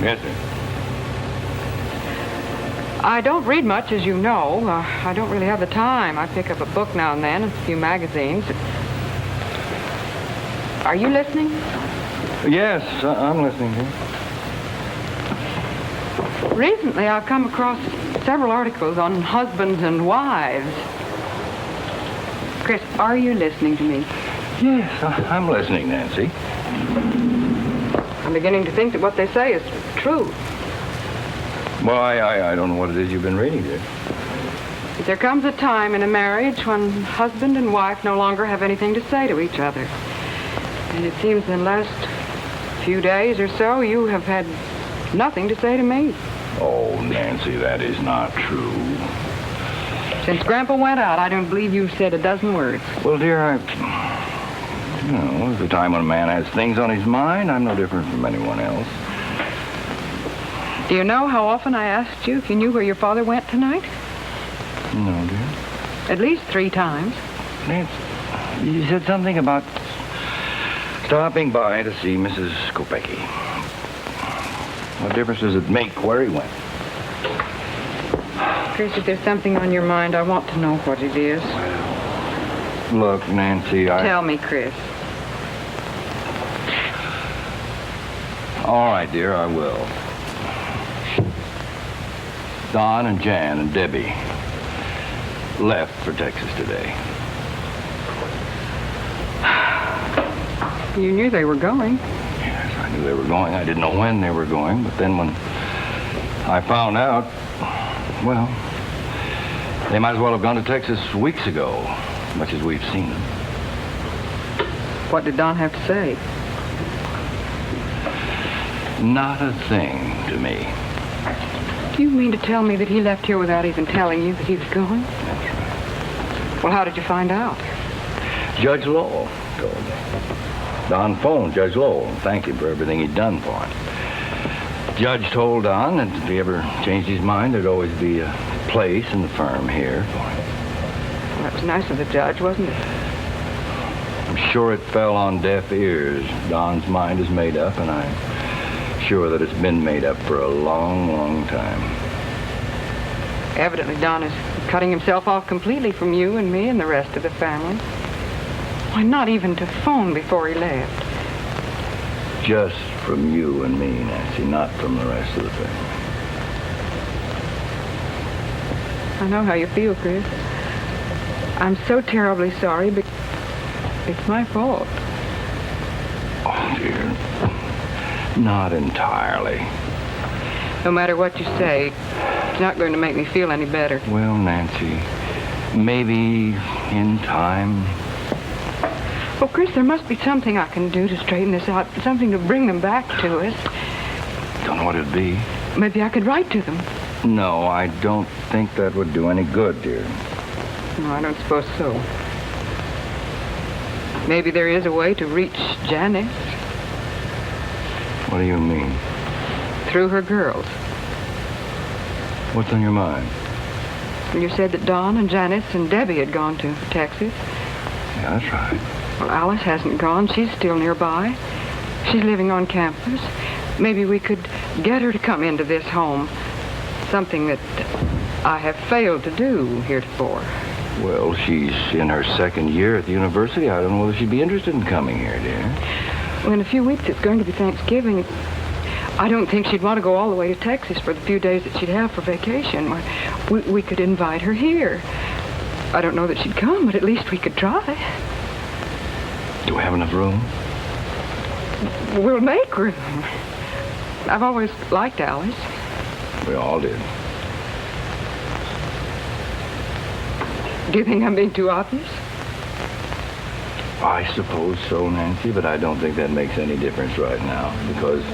Yes, sir. I don't read much, as you know. I don't really have the time. I pick up a book now and then, a few magazines. Are you listening? Yes, I'm listening to you. Recently, I've come across several articles on husbands and wives. Chris, are you listening to me? Yes, I'm listening, Nancy. I'm beginning to think that what they say is true. Well, I don't know what it is you've been reading, dear. There comes a time in a marriage when husband and wife no longer have anything to say to each other. And it seems in the last few days or so, you have had nothing to say to me. Oh, Nancy, that is not true. Since Grandpa went out, I don't believe you've said a dozen words. Well, dear, there's a time when a man has things on his mind. I'm no different from anyone else. Do you know how often I asked you if you knew where your father went tonight? No, dear. At least 3 times. Nancy, you said something about stopping by to see Mrs. Kopecki. What difference does it make where he went? Chris, if there's something on your mind, I want to know what it is. Look, Nancy, Tell me, Chris. All right, dear, I will. Don and Jan and Debbie left for Texas today. You knew they were going. Yes, I knew they were going. I didn't know when they were going, but then when I found out, well, they might as well have gone to Texas weeks ago, as much as we've seen them. What did Don have to say? Not a thing to me. Do you mean to tell me that he left here without even telling you that he was going? That's right. Well, how did you find out? Judge Lowell told me. Don phoned Judge Lowell and thanked him for everything he'd done for him. Judge told Don that if he ever changed his mind, there'd always be a place in the firm here for him. Well, that was nice of the judge, wasn't it? I'm sure it fell on deaf ears. Don's mind is made up, and I'm sure that it's been made up for a long, long time. Evidently, Don is cutting himself off completely from you and me and the rest of the family. Why, not even to phone before he left. Just from you and me, Nancy, not from the rest of the family. I know how you feel, Chris. I'm so terribly sorry, but it's my fault. Oh, dear. Not entirely. No matter what you say, it's not going to make me feel any better. Well, Nancy, maybe in time. Well, Chris, there must be something I can do to straighten this out, something to bring them back to us. Don't know what it'd be. Maybe I could write to them. No, I don't think that would do any good, dear. No, I don't suppose so. Maybe there is a way to reach Janice. What do you mean? Through her girls. What's on your mind? You said that Don and Janice and Debbie had gone to Texas. Yeah, that's right. Well, Alice hasn't gone. She's still nearby. She's living on campus. Maybe we could get her to come into this home. Something that I have failed to do heretofore. Well, she's in her 2nd year at the university. I don't know whether she'd be interested in coming here, dear. Well, in a few weeks, it's going to be Thanksgiving. I don't think she'd want to go all the way to Texas for the few days that she'd have for vacation. We could invite her here. I don't know that she'd come, but at least we could try. Do we have enough room? We'll make room. I've always liked Alice. We all did. Do you think I'm being too obvious? I suppose so, Nancy, but I don't think that makes any difference right now, because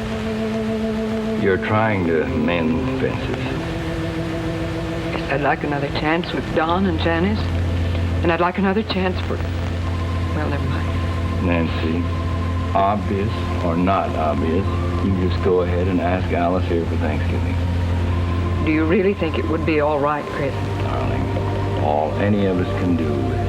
you're trying to mend fences. I'd like another chance with Don and Janice, and I'd like another chance for... Well, never mind. Nancy, obvious or not obvious, you just go ahead and ask Alice here for Thanksgiving. Do you really think it would be all right, Chris? Darling, all any of us can do is